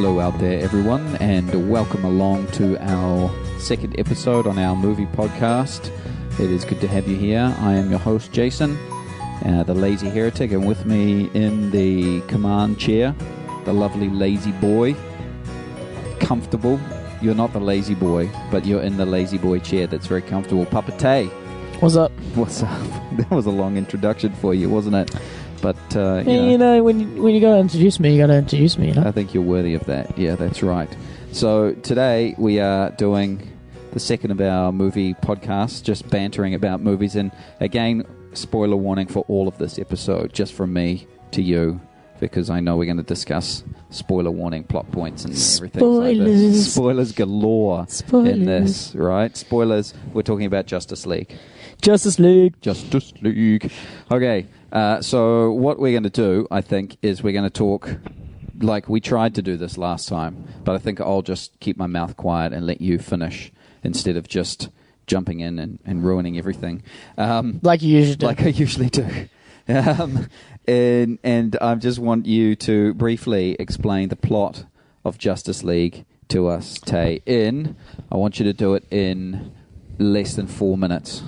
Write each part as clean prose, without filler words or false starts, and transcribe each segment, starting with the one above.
Hello out there, everyone, and welcome along to our second episode on our movie podcast. It is good to have you here. I am your host, Jason, the lazy heretic, and with me in the command chair, the lovely lazy boy. Comfortable. You're not the lazy boy, but you're in the lazy boy chair that's very comfortable. Papa Tay. What's up? What's up? That was a long introduction for you, wasn't it? But, you know, when you got to introduce me, you got to introduce me, you know? I think you're worthy of that. Yeah, that's right. So today we are doing the second of our movie podcasts, just bantering about movies. And again, spoiler warning for all of this episode, just from me to you, because I know we're going to discuss spoiler warning plot points and everything. Spoilers. Spoilers galore in this, right? Spoilers. We're talking about Justice League. Justice League. Okay, so what we're going to do, I think, is we're going to talk like we tried to do this last time, but I think I'll just keep my mouth quiet and let you finish instead of just jumping in and ruining everything. Like you usually do. Like I usually do. And I just want you to briefly explain the plot of Justice League to us, Tay. I want you to do it in less than 4 minutes.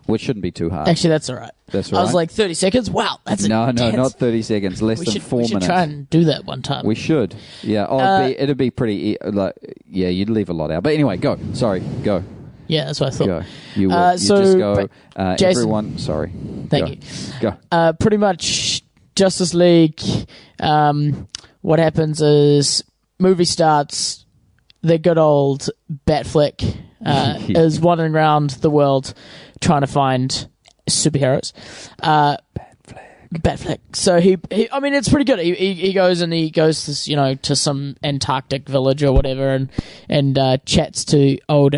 Which shouldn't be too hard. Actually, that's all right. That's all right. I was like, 30 seconds? Wow, that's intense. No, not 30 seconds. Less than 4 minutes. We should try and do that one time. We should. Yeah. Oh, it'd be pretty... yeah, you'd leave a lot out. But anyway, go. Sorry, go. Yeah, that's what I thought. Go. You just go. Jason, everyone... Sorry. Thank you. Go. Pretty much, Justice League, what happens is, movie starts, the good old Batfleck is wandering around the world trying to find superheroes. Batfleck. So he I mean, it's pretty good. He goes to some Antarctic village or whatever and chats to old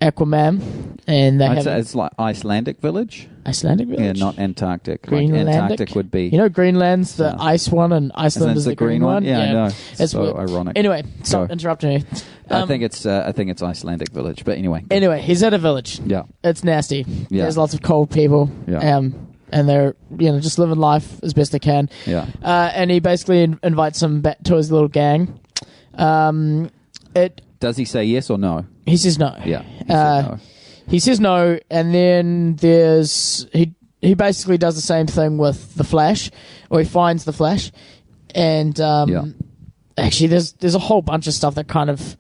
Aquaman, and it's like Icelandic village. Icelandic village? Yeah, not Antarctic. Greenlandic? Like Antarctic would be... You know, Greenland's the ice one, and Iceland is the green one? Yeah, I know. It's so ironic. Anyway, stop interrupting me. I think it's Icelandic village, but anyway. Anyway, he's at a village. Yeah. It's nasty. Yeah. There's lots of cold people. Yeah. And they're, just living life as best they can. Yeah. And he basically invites them back to his little gang. Does he say yes or no? He says no. Yeah. He said no. He says no, and then he basically does the same thing with the Flash, or he finds the Flash, and actually there's a whole bunch of stuff that kind of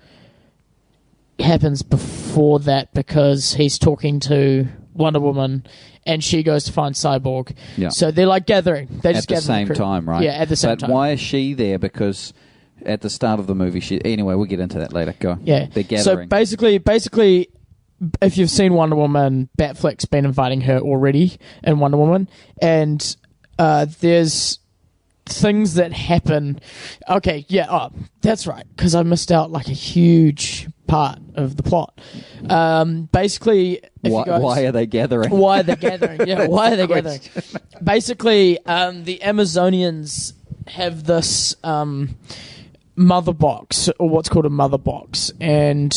happens before that, because he's talking to Wonder Woman, and she goes to find Cyborg. Yeah. So they're like gathering. They just at the same time, right? Yeah, at the same time. But why is she there? Because at the start of the movie, anyway, we'll get into that later. Go. Yeah. They're gathering. So basically, if you've seen Wonder Woman, Batfleck's been inviting her already in Wonder Woman, and there's things that happen. Okay, yeah, that's right, because I missed out like a huge part of the plot. Basically, why are they gathering? Why are they gathering? Yeah, why are they gathering? Basically, the Amazonians have this mother box, or what's called a mother box, and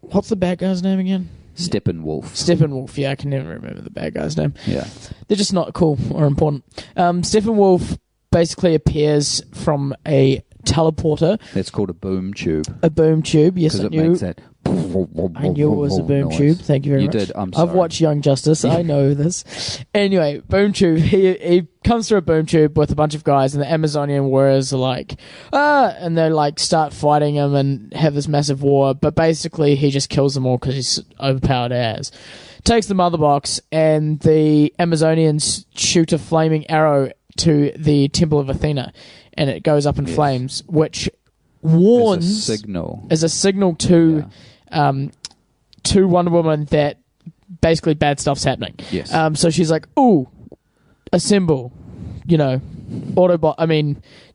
what's the bad guy's name again? Steppenwolf, yeah, I can never remember the bad guy's name. Yeah. They're just not cool or important. Steppenwolf basically appears from a teleporter. It's called a boom tube. A boom tube, yes, I knew. Makes that I knew it was a boom tube. Thank you very much. You did, I'm sorry. I've watched Young Justice, I know this. Anyway, boom tube, he comes through a boom tube with a bunch of guys, and the Amazonian warriors are like, and they like start fighting him and have this massive war, but basically he just kills them all because he's overpowered as. Takes the mother box, and the Amazonians shoot a flaming arrow to the Temple of Athena, and it goes up in flames, which warns... As a signal to Wonder Woman that basically bad stuff's happening. Yes. So she's like, ooh, assemble,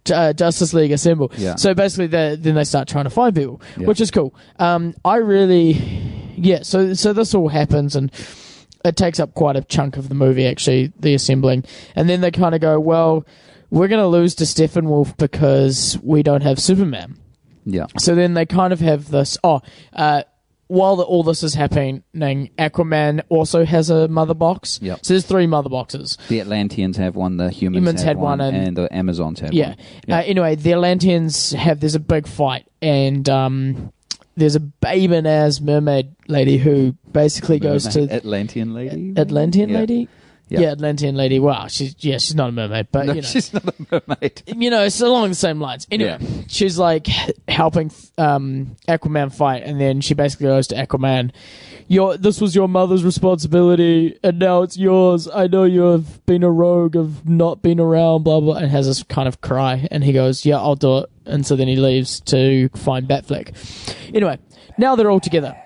Justice League assemble. Yeah. So basically then they start trying to find people, which is cool. So this all happens, and it takes up quite a chunk of the movie, actually, the assembling. And then they kind of go, well, we're going to lose to Steppenwolf because we don't have Superman. Yeah. So then they kind of have this, while all this is happening, Aquaman also has a mother box. Yep. So there's 3 mother boxes. The Atlanteans have one, the humans had one, and the Amazons have one. Anyway, the Atlanteans there's a big fight, and there's a babe-in-as mermaid lady who basically goes to... Atlantean lady? Atlantean lady? Yeah. Yeah, Atlantean lady. Wow, she's not a mermaid, but no, she's not a mermaid. It's along the same lines. Anyway, she's like helping Aquaman fight, and then she basically goes to Aquaman, this was your mother's responsibility, and now it's yours. I know you have been a rogue, of not been around, blah, blah, and has this kind of cry, and he goes, yeah, I'll do it. And so then he leaves to find Batfleck. Anyway, now they're all together.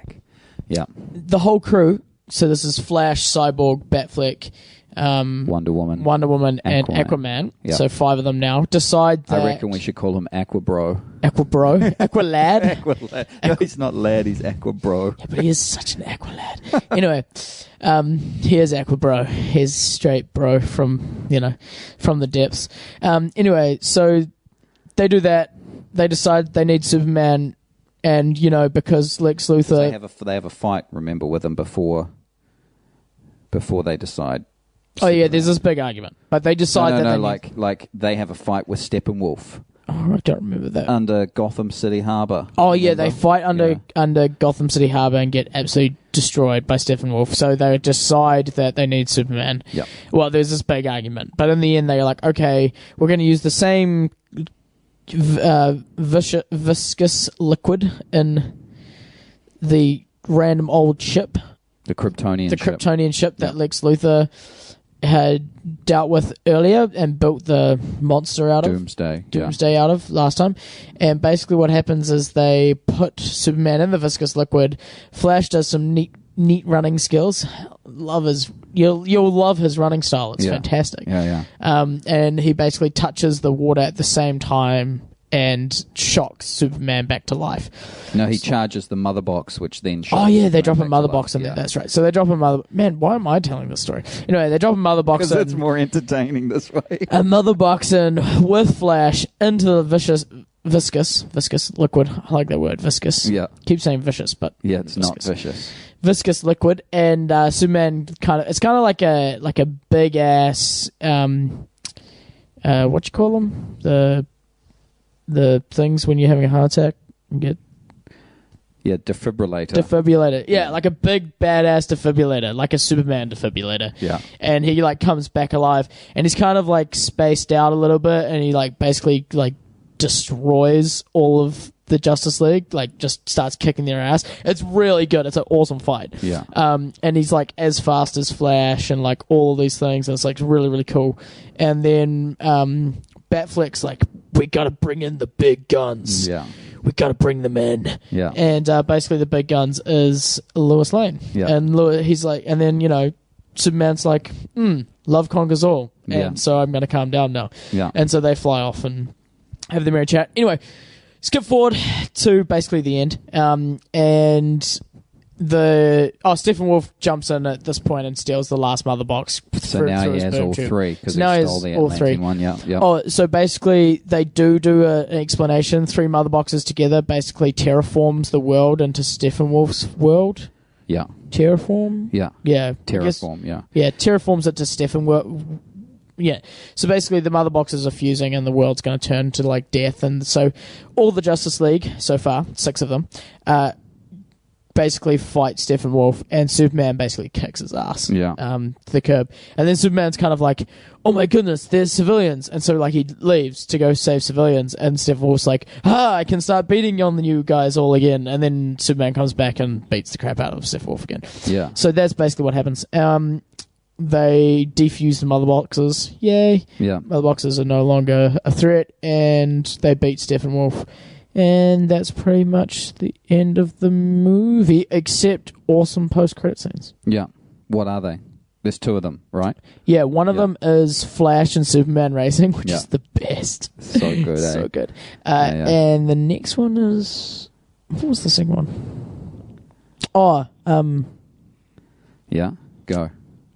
Yeah. The whole crew, so this is Flash, Cyborg, Batfleck, Wonder Woman, and Aquaman. Yep. So 5 of them now decide that... I reckon we should call him Aquabro. Aqualad? Aqualad. No, he's not lad, he's Aquabro. Yeah, but he is such an Aqualad. Anyway, here's Aquabro. Here's straight bro from the depths. Anyway, so they do that. They decide they need Superman, and, because Lex Luthor... They have a fight, remember, with him before they decide. Oh, yeah, there's this big argument. But they decide like they have a fight with Steppenwolf. Oh, I don't remember that. Under Gotham City Harbor. Oh, yeah, they fight under Gotham City Harbor and get absolutely destroyed by Steppenwolf. So they decide that they need Superman. Yeah. Well, there's this big argument. But in the end, they're like, okay, we're going to use the same viscous liquid in the random old ship. The Kryptonian ship that Lex Luthor had dealt with earlier and built the monster out of. Doomsday out of last time. And basically what happens is they put Superman in the viscous liquid. Flash does some neat running skills. You'll love his running style. It's fantastic. Yeah. And he basically touches the water at the same time and shocks Superman back to life. No, he charges the mother box, which then shocks they drop a mother box in there. That's right. So they drop a mother... Man, why am I telling this story? Anyway, they drop a mother box in... Because it's more entertaining this way. A mother box in with Flash into the viscous liquid. I like that word, viscous. Yeah. Keep saying vicious, but... Yeah, it's viscous. Not vicious. Viscous liquid, and Superman it's kind of like a big ass... what you call them? The things when you're having a heart attack and get... Yeah, defibrillator. Defibrillator. Yeah, like a big badass defibrillator, like a Superman defibrillator. Yeah. And he comes back alive, and he's kind of spaced out a little bit, and he basically destroys all of the Justice League, just starts kicking their ass. It's really good. It's an awesome fight. Yeah. And he's as fast as Flash and all of these things, and it's really, really cool. And then Batfleck's we gotta bring in the big guns. Yeah. We gotta bring them in. Yeah. And basically the big guns is Lois Lane. Yeah. And he's and then, Superman's love conquers all. And so I'm gonna calm down now. Yeah. And so they fly off and have the merry chat. Anyway, skip forward to basically the end. And Steppenwolf jumps in at this point and steals the last mother box. So now he has all 3 because he stole the Atlantean one. Yeah. Oh, so basically they do an explanation. 3 mother boxes together basically terraforms the world into Steppenwolf's world. Yeah. Terraform? Yeah. Yeah. Terraform, yeah. Yeah, terraforms it to Steppenwolf. Yeah. So basically the mother boxes are fusing and the world's going to turn to death. And so all the Justice League so far, 6 of them, basically fight Steppenwolf, and Superman basically kicks his ass to the curb. And then Superman's kind of oh my goodness, there's civilians. And so he leaves to go save civilians, and Steppenwolf's I can start beating on the new guys all again. And then Superman comes back and beats the crap out of Steppenwolf again. Yeah. So that's basically what happens. They defuse the mother boxes. Yay. Yeah. Mother boxes are no longer a threat, and they beat Steppenwolf. And that's pretty much the end of the movie, except awesome post-credit scenes. Yeah. What are they? There's 2 of them, right? Yeah, one of them is Flash and Superman racing, which is the best. So good, eh? So good. And the next one is... What was the second one? Yeah, go.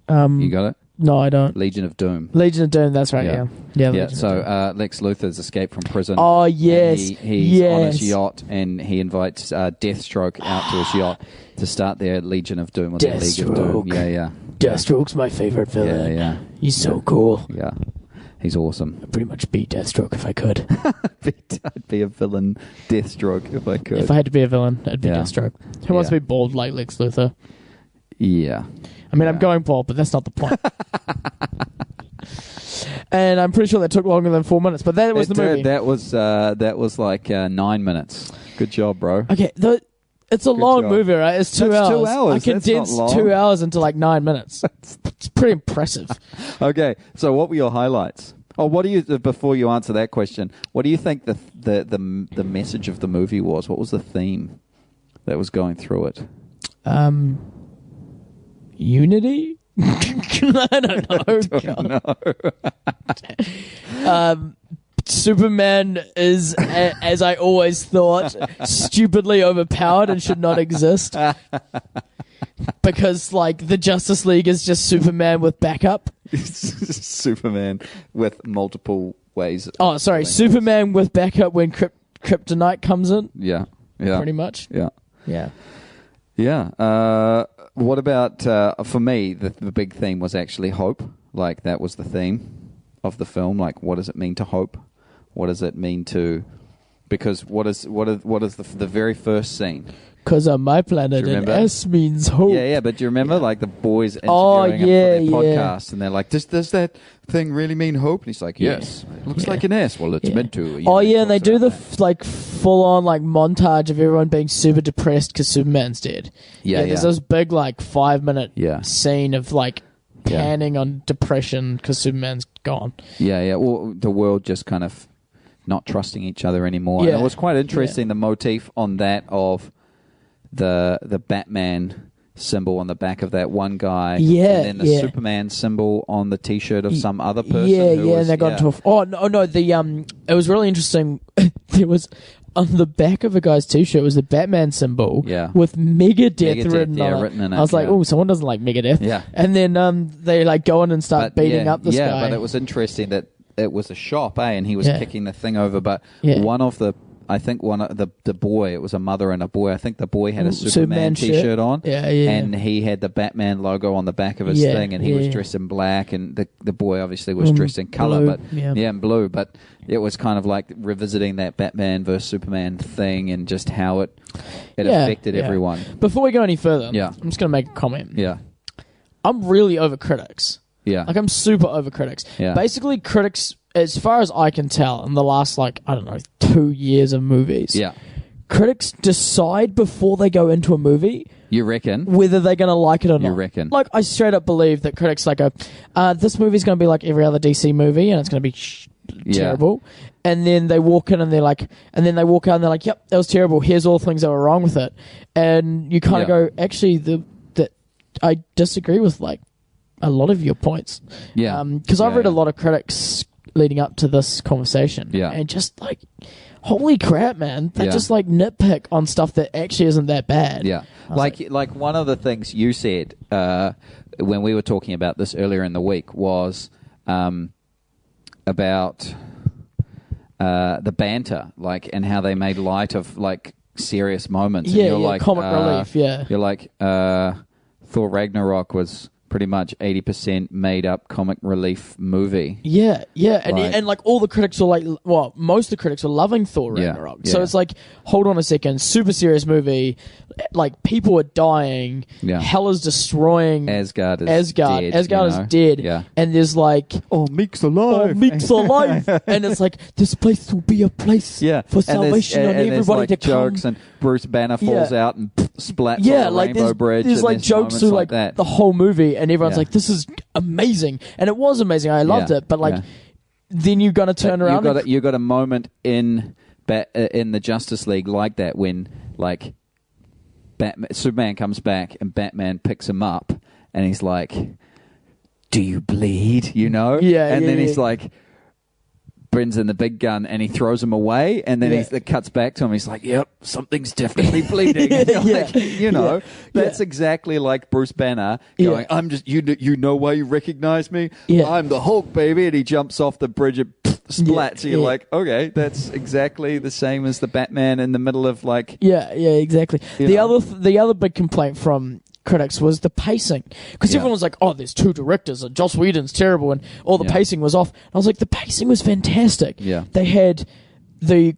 You got it? No, I don't. Legion of Doom. Legion of Doom, that's right, yeah. Yeah, Legion of Doom. Lex Luthor's escaped from prison. Oh, yes. He's on his yacht, and he invites Deathstroke out to his yacht to start their Legion of Doom, or their League of Doom. Yeah. Deathstroke's my favorite villain. Yeah. He's so cool. Yeah. He's awesome. I'd pretty much beat Deathstroke if I could. I'd be a villain Deathstroke if I could. If I had to be a villain, I'd be Deathstroke. Who wants to be bald like Lex Luthor? Yeah. I mean, I'm going bald, but that's not the point. And I'm pretty sure that took longer than 4 minutes, but that was the movie. That was like 9 minutes. Good job, bro. Okay, it's a long movie, right? It's 2 hours. 2 hours. I condensed 2 hours into like 9 minutes. It's pretty impressive. Okay, so what were your highlights? Oh, what do you? Before you answer that question, what do you think the message of the movie was? What was the theme that was going through it? Unity? I don't know. Superman is, as I always thought, stupidly overpowered and should not exist. Because, like, the Justice League is just Superman with backup. Superman with multiple ways. Oh, sorry. Superman with backup when Kryptonite comes in. Yeah. Pretty much. Yeah. What about, for me, the big theme was actually hope. Like, that was the theme of the film. Like, what does it mean to hope? What does it mean to... Because what is the very first scene? Because on my planet, an S means hope. Yeah, but do you remember, like, the boys interviewing him for their podcast, and they're like, does that thing really mean hope? And he's like, yes. It looks like an S. Well, it's meant to. And they do the, full-on, montage of everyone being super depressed because Superman's dead. Yeah, there's this big, 5-minute scene of, panning on depression because Superman's gone. Yeah. Well, the world just kind of not trusting each other anymore. And it was quite interesting, the motif on that of the Batman symbol on the back of that one guy, and then the Superman symbol on the T-shirt of some other person. And they got into it was really interesting. There was on the back of a guy's T-shirt was the Batman symbol with Megadeth written on it. I was like, oh, someone doesn't like Megadeth. Yeah, and then they go in and start beating up this guy. Yeah, but it was interesting that it was a shop, and he was kicking the thing over. But one of the boy, it was a mother and a boy. I think the boy had a Superman T-shirt on, and he had the Batman logo on the back of his thing, and he was dressed in black, and the boy obviously was dressed in color, in blue. But it was kind of like revisiting that Batman versus Superman thing, and just how it affected everyone. Before we go any further, I'm just going to make a comment. Yeah, I'm really over critics. Yeah, I'm super over critics. Yeah. Basically, critics, as far as I can tell, in the last 2 years of movies, critics decide before they go into a movie. You reckon? Whether they're going to like it or not. You reckon? I straight up believe that critics go, this movie's going to be like every other DC movie, and it's going to be terrible. And then they walk in and they're like, and then they walk out and they're like, yep, that was terrible. Here's all the things that were wrong with it. And you kind of go, actually, I disagree with a lot of your points. Yeah. Because I've read a lot of critics leading up to this conversation. Yeah. And just holy crap, man. They just nitpick on stuff that actually isn't that bad. Yeah. Like one of the things you said when we were talking about this earlier in the week was about the banter, and how they made light of serious moments. Yeah, and you're comic relief, yeah. You're like, Thor Ragnarok was pretty much 80% made up comic relief movie. Yeah. And all the critics were most of the critics were loving Thor Ragnarok. Yeah. So it's hold on a second, super serious movie, people are dying, hell is destroying Asgard is dead. Asgard is dead. Yeah. And there's Meek's alive. And it's this place will be a place for salvation and everybody to jokes come. And Bruce Banner falls out and splats on the Rainbow Bridge. There's jokes through the whole movie, and everyone's this is amazing. And it was amazing. I loved it. But then you're going to turn around. You got a moment in the Justice League like that when Superman comes back and Batman picks him up and he's like, do you bleed? Yeah. And then he's like, brings in the big gun and he throws him away, and then it cuts back to him. He's like, "Yep, something's definitely bleeding." That's exactly like Bruce Banner going, "I'm just you know why you recognize me? I'm the Hulk, baby!" And he jumps off the bridge and splats. So you're like, okay, that's exactly the same as the Batman in the middle of like. Exactly. The other big complaint from critics was the pacing, because everyone was like, "Oh, there's two directors, and Joss Whedon's terrible," and all the pacing was off. And I was like, the pacing was fantastic. They had the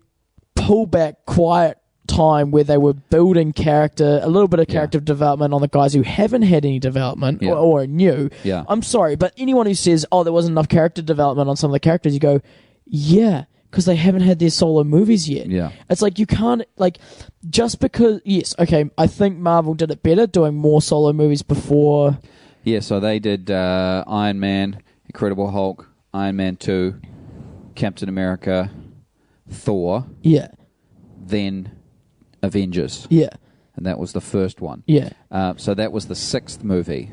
pullback, quiet time where they were building character, a little bit of character development on the guys who haven't had any development or are new. I'm sorry, but anyone who says, "Oh, there wasn't enough character development on some of the characters," you go, "Yeah." Because they haven't had their solo movies yet. It's like you can't, like, just because, I think Marvel did it better doing more solo movies before. So they did Iron Man, Incredible Hulk, Iron Man 2, Captain America, Thor. Then Avengers. And that was the first one. So that was the 6th movie.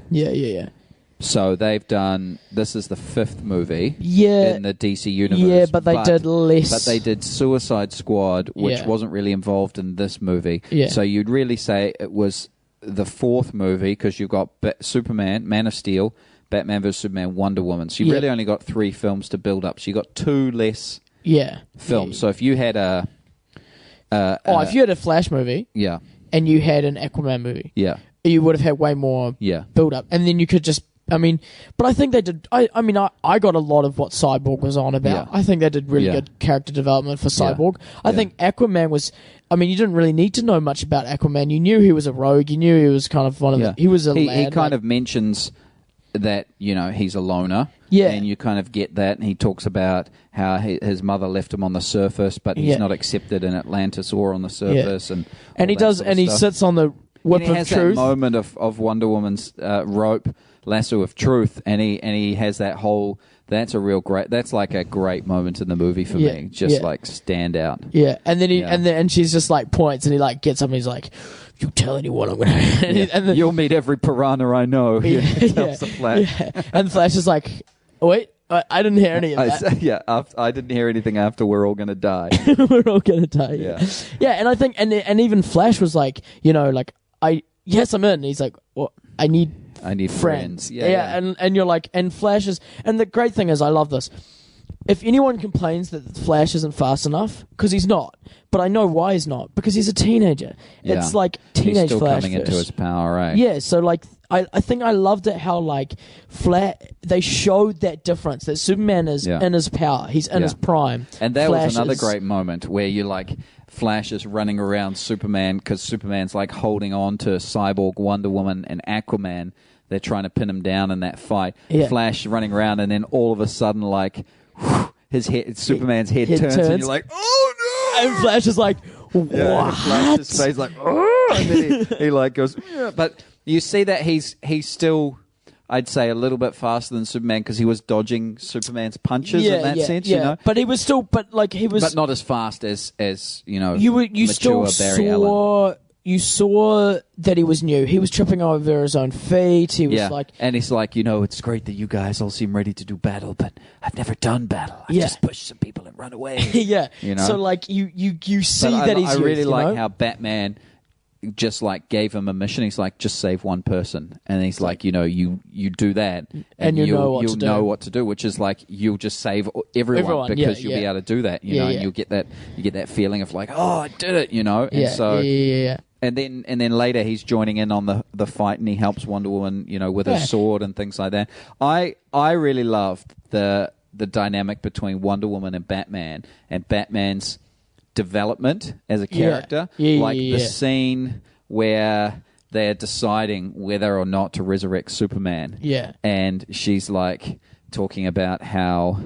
So they've done, this is the 5th movie in the DC universe. But they did less. But they did Suicide Squad, which wasn't really involved in this movie. So you'd really say it was the 4th movie, because you've got Superman, Man of Steel, Batman vs. Superman, Wonder Woman. So you really only got 3 films to build up. So you got 2 less films. So if you had if you had a Flash movie and you had an Aquaman movie, you would have had way more build up. And then you could just, but I think they did. I got a lot of what Cyborg was on about. I think they did really good character development for Cyborg. I think Aquaman was. You didn't really need to know much about Aquaman. You knew he was a rogue. You knew he was kind of one of the. He was a lad. He kind of mentions that he's a loner. And you kind of get that. And he talks about how his mother left him on the surface, but he's not accepted in Atlantis or on the surface. And he does, and he sits on the whip of truth. He has that moment of Wonder Woman's rope. Lasso of Truth, and he has that whole. That's a real great. That's like a great moment in the movie for me. Just like stand out. And then and she's just like points, and he like gets up, and he's like, "You tell anyone I'm gonna." and then, "You'll meet every piranha I know." Tells the Flash. And the Flash is like, "Wait, I didn't hear any of that." I didn't hear anything after "We're all gonna die." We're all gonna die. And I think, and even Flash was like, I'm in. And he's like, "Well, I need friends." And you're like, and Flash is, and the great thing is, I love this. If anyone complains that Flash isn't fast enough, because he's not, but I know why he's not, because he's a teenager. It's like teenage Flash. He's still coming into his power, right? So like, I think I loved it how like they showed that difference, that Superman is in his power, he's in his prime, and that Flash was another great moment where you like. Flash is running around Superman because Superman's like holding on to Cyborg, Wonder Woman, and Aquaman. They're trying to pin him down in that fight. Flash running around, and then all of a sudden, like Superman's head turns, and you're like, "Oh no!" And Flash is like, "What?" Flash's face like, "Oh!" And then he like goes, "Yeah." But you see that he's still. I'd say a little bit faster than Superman because he was dodging Superman's punches in that sense, you know. But he was still, but not as fast as You still Barry Allen. You saw that he was new. He was tripping over his own feet. He was like, and he's like, it's great that you guys all seem ready to do battle, but I've never done battle. I just push some people and run away. So like you see that he's. I really like how Batman. Just like gave him a mission. He's like, just save one person, and he's like, you do that, and you'll know what to do, which is like you'll just save everyone because you'll be able to do that, and you'll get that feeling of like, oh, I did it, and so and then later he's joining in on the fight, and he helps Wonder Woman, with her sword and things like that. I really loved the dynamic between Wonder Woman and Batman's development as a character, the scene where they're deciding whether or not to resurrect Superman, and she's like talking about how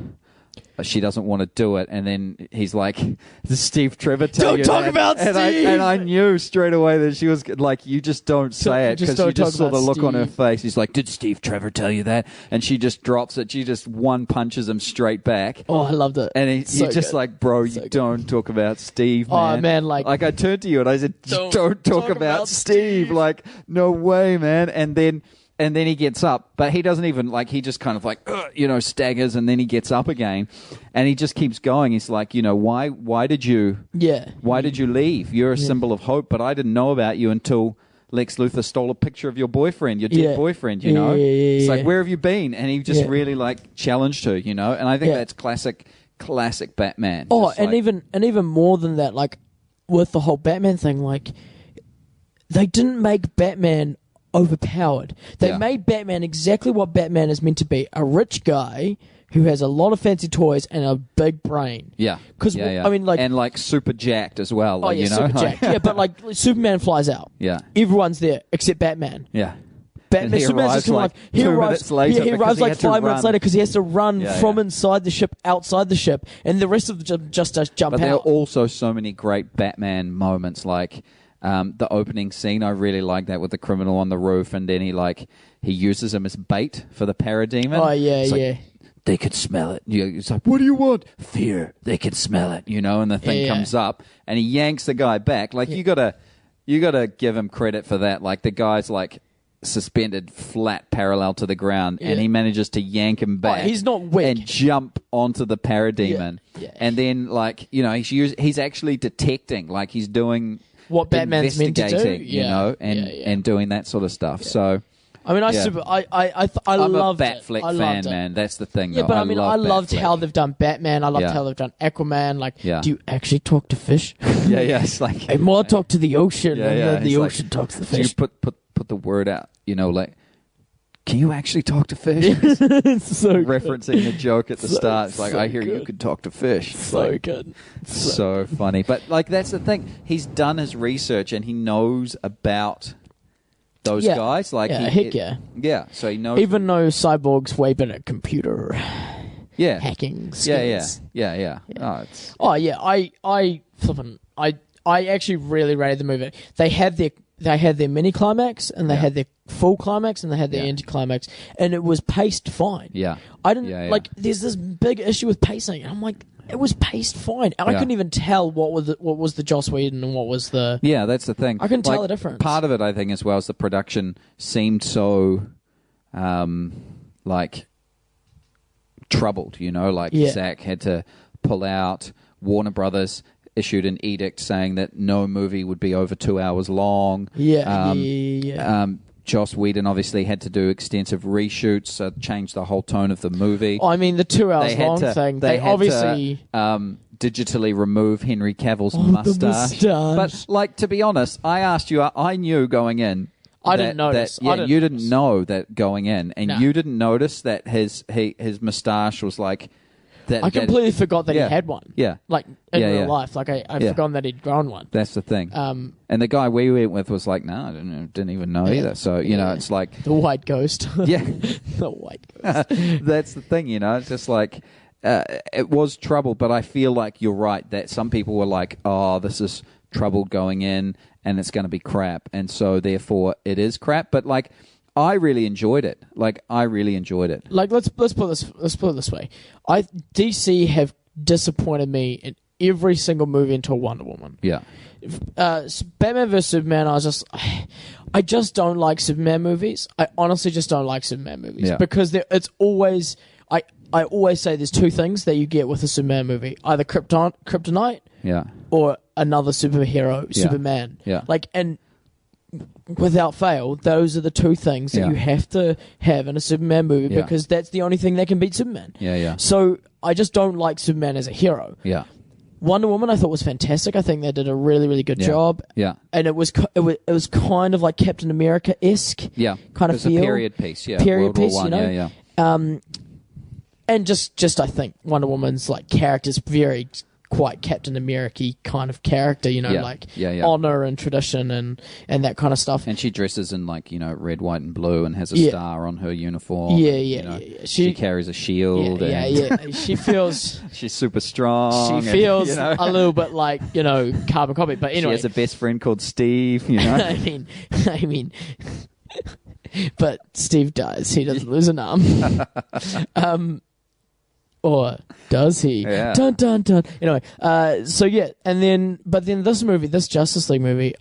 she doesn't want to do it, and then he's like, "Does Steve Trevor tell you that?" Don't talk about Steve! And I knew straight away that she was like, you just don't say it, because you just saw the look on her face. He's like, "Did Steve Trevor tell you that?" And she just drops it. She just one punches him straight back. Oh, I loved it. And he's just like, "Bro, you don't talk about Steve, man." Oh, man, like I turned to you and I said, don't talk about Steve. Like, no way, man. And then and then he gets up, but he doesn't even, like, he just kind of like, staggers, and then he gets up again, and he just keeps going. He's like, why did you leave? You're a symbol of hope, but I didn't know about you until Lex Luthor stole a picture of your boyfriend, your dead boyfriend, It's like, where have you been? And he just really, like, challenged her, and I think that's classic Batman. Oh, and even more than that, like, with the whole Batman thing, like, they didn't make Batman overpowered. They made Batman exactly what Batman is meant to be, a rich guy who has a lot of fancy toys and a big brain. Yeah. Because, I mean, like... And, like, super jacked as well. Like, super jacked. Yeah, but, like, Superman flies out. Yeah. Everyone's there except Batman. Yeah. Batman, Superman's just kind of like... He arrives like 5 minutes later because he has to run from inside the ship, outside the ship, and the rest of the just does jump out. But there are also so many great Batman moments, like... the opening scene, I really like that with the criminal on the roof, and then he uses him as bait for the parademon. Oh, yeah. They could smell it. It's like, what do you want? Fear. They can smell it, and the thing comes up, and he yanks the guy back. Like, you gotta give him credit for that. Like, the guy's, like, suspended flat parallel to the ground, and he manages to yank him back. He's not weak. And jump onto the parademon. Yeah. And then, like, he's actually detecting, like, he's doing... what Batman's meant to do, and doing that sort of stuff. Yeah. So, I mean, I loved a Batfleck fan, man. That's the thing. Yeah, though. but I mean, I loved Batfleck. how they've done Batman. I loved how they've done Aquaman. Like, do you actually talk to fish? It's like hey, more talk to the ocean, and then the like, ocean talks to the fish. You put the word out, like. Can you actually talk to fish? It's so referencing the joke at the start. It's like, I hear you could talk to fish. It's so like, good. So funny. But, like, that's the thing. He's done his research and he knows about those guys. Like, Yeah, so he knows. Even though Cyborg's way better at computer hacking skills. Yeah. I actually really rated the movie. They had their mini climax, and they had their full climax, and they had their end climax, and it was paced fine. Yeah, I didn't like. There's this big issue with pacing, and I'm like, it was paced fine. And I couldn't even tell what was the Joss Whedon and what was the. Yeah, that's the thing. I couldn't tell the difference. Part of it, I think, as well, is the production seemed so, like, troubled. Zack had to pull out. Warner Brothers issued an edict saying that no movie would be over 2 hours long. Joss Whedon obviously had to do extensive reshoots, change the whole tone of the movie. I mean, the 2 hours long thing. They obviously digitally remove Henry Cavill's mustache. But, like, to be honest, I asked you. I knew going in. I didn't notice. You didn't know that going in, and you didn't notice that his mustache was like. I completely forgot that he had one. Yeah. Like, in real life. Like, I'd forgotten that he'd grown one. That's the thing. And the guy we went with was like, no, I didn't even know either. So, it's like... The white ghost. Yeah. The white ghost. That's the thing, It's just like... it was trouble, but I feel like you're right that some people were like, oh, this is trouble going in and it's going to be crap. And so, therefore, it is crap. But, like... I really enjoyed it. Like, let's put it this way. DC have disappointed me in every single movie until Wonder Woman. Yeah. Batman vs Superman, I just don't like Superman movies. I honestly just don't like Superman movies because it's always I always say there's two things that you get with a Superman movie: either kryptonite, or another superhero, Superman. Yeah. Like, and without fail, those are the two things that you have to have in a Superman movie because that's the only thing that can beat Superman. So I just don't like Superman as a hero. Wonder Woman I thought was fantastic. I think they did a really, really good job. And it was kind of like Captain America-esque kind of feel. A period piece, Period piece, War I, and just I think Wonder Woman's like character's very quite Captain America kind of character, honor and tradition and that kind of stuff. And she dresses in like, red, white and blue and has a star on her uniform. She carries a shield. She feels... She's super strong. She feels a little bit like, carbon copy. But anyway... She has a best friend called Steve, I mean... But Steve dies. He doesn't lose an arm. Or does he? Dun dun dun. Anyway, but then this Justice League movie,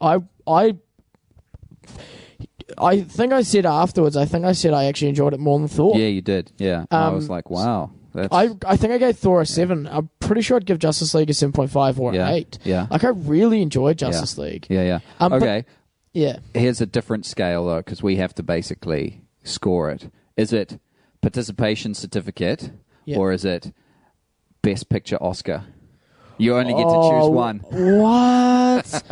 I think I said afterwards. I think I said I actually enjoyed it more than Thor. Yeah, you did. Yeah, I was like, wow. I think I gave Thor a 7. I'm pretty sure I'd give Justice League a 7.5 or an 8. Yeah. Like, I really enjoyed Justice League. Yeah. Okay. Yeah. Here's a different scale, though, because we have to basically score it. Is it participation certificate or is it Best Picture Oscar? You only get to choose one. What?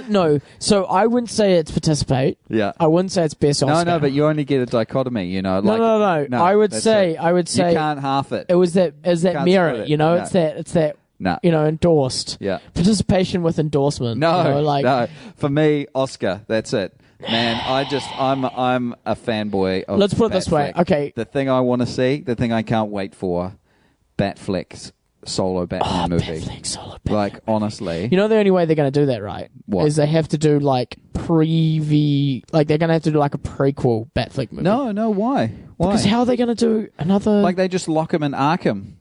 No. So I wouldn't say it's participate. Yeah. I wouldn't say it's best Oscar. No, but you only get a dichotomy, you know. Like, No. I would say you can't half it. It was that mirror, you know. No. It's that you know, endorsed. Yeah. Participation with endorsement. No, you know, no. For me, Oscar. That's it. Man, I'm a fanboy of Let's put it this way. Batfleck. Okay. The thing I want to see, the thing I can't wait for, Batfleck's solo Batman movie. Batfleck solo Batman like, honestly. You know the only way they're going to do that, right? What? Is they have to do, like, like, they're going to have to do, like, a prequel Batfleck movie. No, why? Why? Because how are they going to do another... Like, they just lock him in Arkham.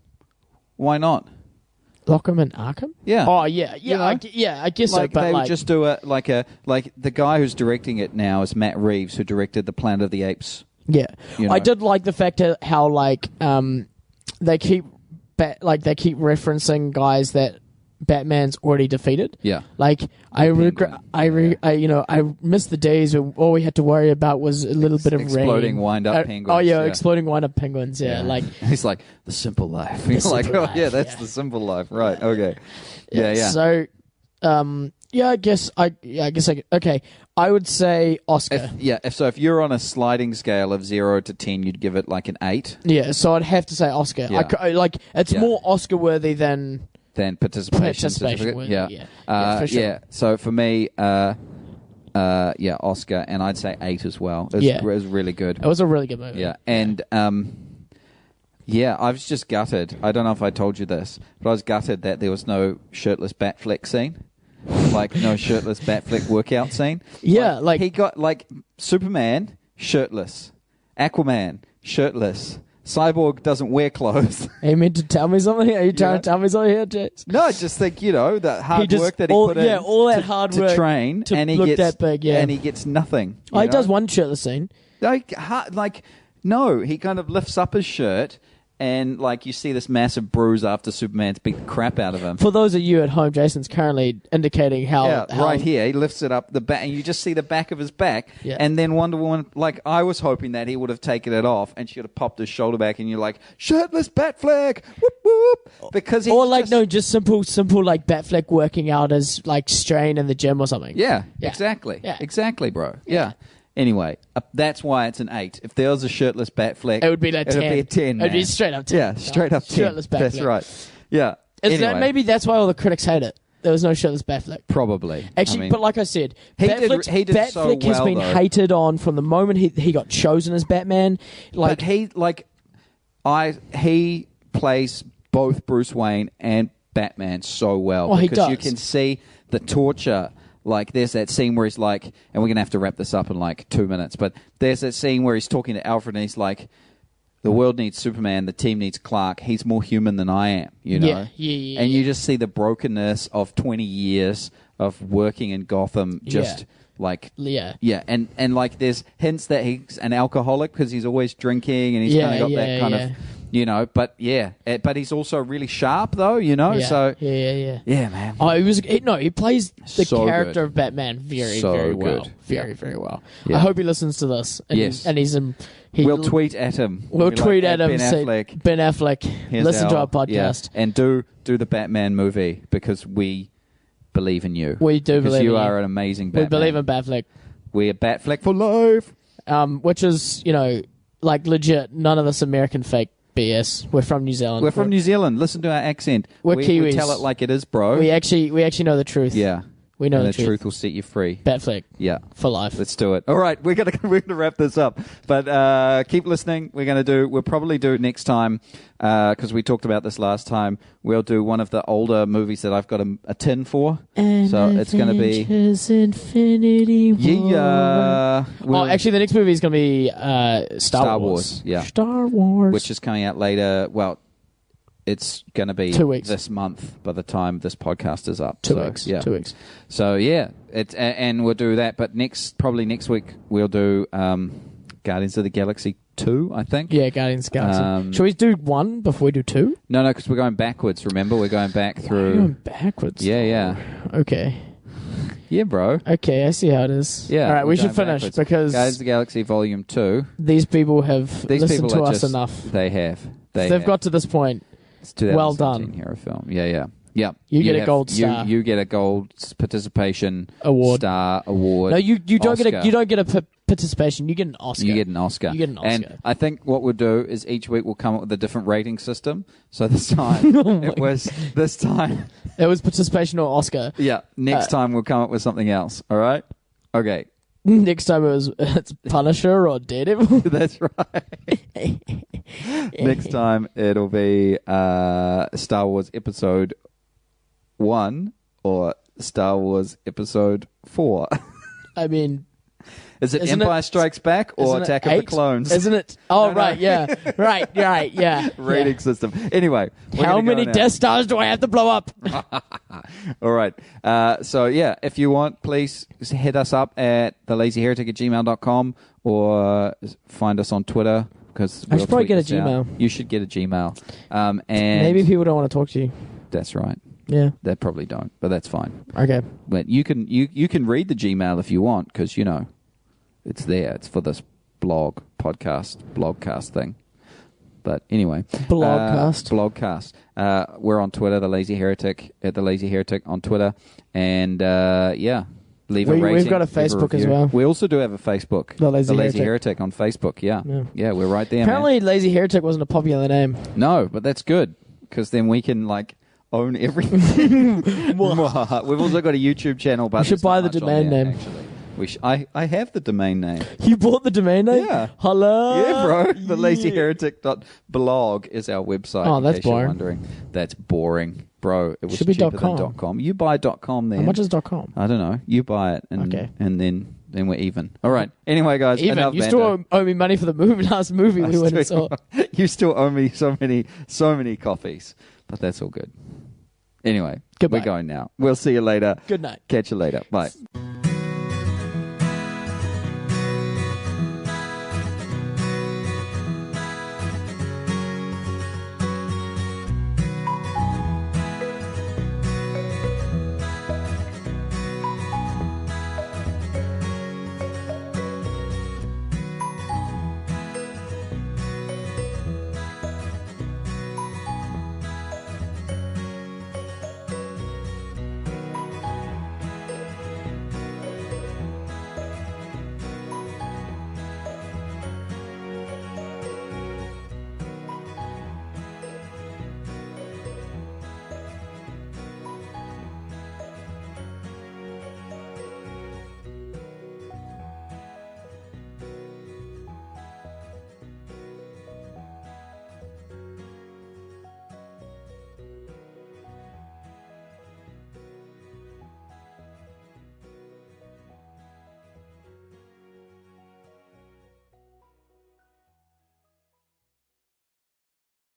Why not? Lock him in Arkham? Yeah. Oh, yeah. You know? I guess Like, so, but they like... would just do like the guy who's directing it now is Matt Reeves, who directed the Planet of the Apes. Yeah. You know? I did like the fact that how, like, they keep referencing guys that Batman's already defeated. Yeah. Like, I missed the days when all we had to worry about was a little bit of exploding rain. wind-up penguins. Oh, yeah, exploding wind-up penguins, yeah. Like, he's like, the simple life. He's like, simple oh, life, yeah, that's yeah. the simple life. Right, okay. Yeah. So, I guess okay, I would say Oscar. If you're on a sliding scale of 0 to 10, you'd give it like an 8. Yeah, so I'd have to say Oscar. Yeah. It's more Oscar-worthy than participation certificate. worthy, Yeah. for sure. Yeah. So for me, Oscar, and I'd say 8 as well. It was really good. It was a really good movie. Yeah, and I was just gutted. I don't know if I told you this, but I was gutted that there was no shirtless Batfleck scene. Like, no shirtless Batfleck workout scene. Yeah, like he got, like, Superman, shirtless. Aquaman, shirtless. Cyborg doesn't wear clothes. Are you meant to tell me something? Are you trying to tell me something here, Jace? No, I just think, the hard work that he put in all that hard work to train, to and he look gets that big, yeah. and he gets nothing. He does one shirtless scene. No, he kind of lifts up his shirt, and like you see this massive bruise after Superman's beat the crap out of him. For those of you at home, Jason's currently indicating how right here, he lifts it up the back, and you just see the back of his back. Yeah. And then Wonder Woman, like, I was hoping that he would have taken it off, and she would have popped his shoulder back, and you're like, shirtless Batfleck, whoop whoop, because just simple like Batfleck working out as like strain in the gym or something. Yeah. Exactly, bro. Yeah. Anyway, that's why it's an 8. If there was a shirtless Batfleck, it would be like 10. It would be a 10. It would be straight up 10. Yeah, straight up 10. Shirtless Batfleck. That's right. Yeah. Maybe that's why all the critics hate it. There was no shirtless Batfleck. Probably. Actually, but like I said, he Batfleck did so well, has been though. hated on from the moment he got chosen as Batman. Like, but he plays both Bruce Wayne and Batman so well. Well, he because does. you can see the torture. Like, there's that scene where he's like, and we're going to have to wrap this up in like 2 minutes, but there's that scene where he's talking to Alfred and he's like, the world needs Superman, the team needs Clark, he's more human than I am, you know? Yeah. And you just see the brokenness of 20 years of working in Gotham just... Like, and like there's hints that he's an alcoholic because he's always drinking and he's kind of got that kind of, but he's also really sharp though, so yeah, man. Oh, he plays the So character good. of Batman very So very well, good. very well. Yeah. I hope he listens to this. And Yes. we'll tweet at him. We'll be tweet like, at him. Ben Say, Affleck, Ben Affleck, here's listen to our podcast. Yeah. And do the Batman movie because we believe in you. We do because believe you in are you. an amazing Batman. We believe in Batfleck. We're Batfleck for life. Which is, like legit, none of this American fake BS. We're from New Zealand. We're from New Zealand. Listen to our accent. We're we Kiwis. tell it like it is, bro. We actually know the truth. Yeah. We know and the the truth will set you free. Batfleck. Yeah. For life. Let's do it. All right, we're gonna wrap this up, but keep listening. We'll probably do next time because we talked about this last time. We'll do one of the older movies that I've got a tin for. So it's going to be Infinity War. Yeah. Actually, the next movie is going to be Star Wars. Yeah. Star Wars, which is coming out later. Well, it's going to be 2 weeks this month by the time this podcast is up. 2 weeks. Yeah. 2 weeks. So, yeah, and we'll do that. But probably next week we'll do Guardians of the Galaxy 2, I think. Yeah, Guardians of the Galaxy. Shall we do 1 before we do 2? No, because we're going backwards. Remember, we're going back through. We're going backwards. Yeah. Okay. Yeah, bro. Okay, I see how it is. Yeah. All right, we should finish backwards. because Guardians of the Galaxy Volume 2. These people have listened to us enough. They have. They've got to this point. It's 2017 well done. Hero film. Yeah. You get a gold star. You get a gold participation award. Star award. No, you don't Oscar. get a participation. You get an Oscar. You get an Oscar. And I think what we'll do is each week we'll come up with a different rating system. So this time it was participation or Oscar. Yeah. Next time we'll come up with something else. All right. Okay. Next time it's Punisher or Daredevil. That's right. Next time it'll be Star Wars Episode 1 or Star Wars Episode 4. I mean, is it Empire Strikes Back or Attack of the Clones? Isn't it? Oh, no. Right, yeah. Right, yeah. Rating system. Anyway. How many Death Stars do I have to blow up? All right. So, yeah, if you want, please hit us up at thelazyheretic@gmail.com or find us on Twitter. Because I should probably get a Gmail. You should get a Gmail. And maybe people don't want to talk to you. That's right. Yeah. They probably don't, but that's fine. Okay. But you can read the Gmail if you want, because, it's there. It's for this blogcast thing. But anyway. Blogcast. We're on Twitter, The Lazy Heretic, at The Lazy Heretic on Twitter. And, leave a rating. We've got a Facebook as well. We also do have a Facebook. The Lazy Heretic on Facebook, yeah. We're right there, Apparently, man. Lazy Heretic wasn't a popular name. No, but that's good, because then we can, own everything. We've also got a YouTube channel, but we should buy the domain name. Actually. I have the domain name. You bought the domain name? Yeah. Hello? Yeah, bro. TheLazyHeretic.blog is our website. Oh, that's boring. You're wondering. That's boring. Bro, it was should be cheaper .com. than .com. You buy .com then. How much is .com? I don't know. You buy it and then we're even. All right. Anyway, guys. Even. You still owe me money for the last movie we went and saw. You still owe me so many coffees. But that's all good. Anyway, goodbye. We're going now. We'll see you later. Good night. Catch you later. Bye.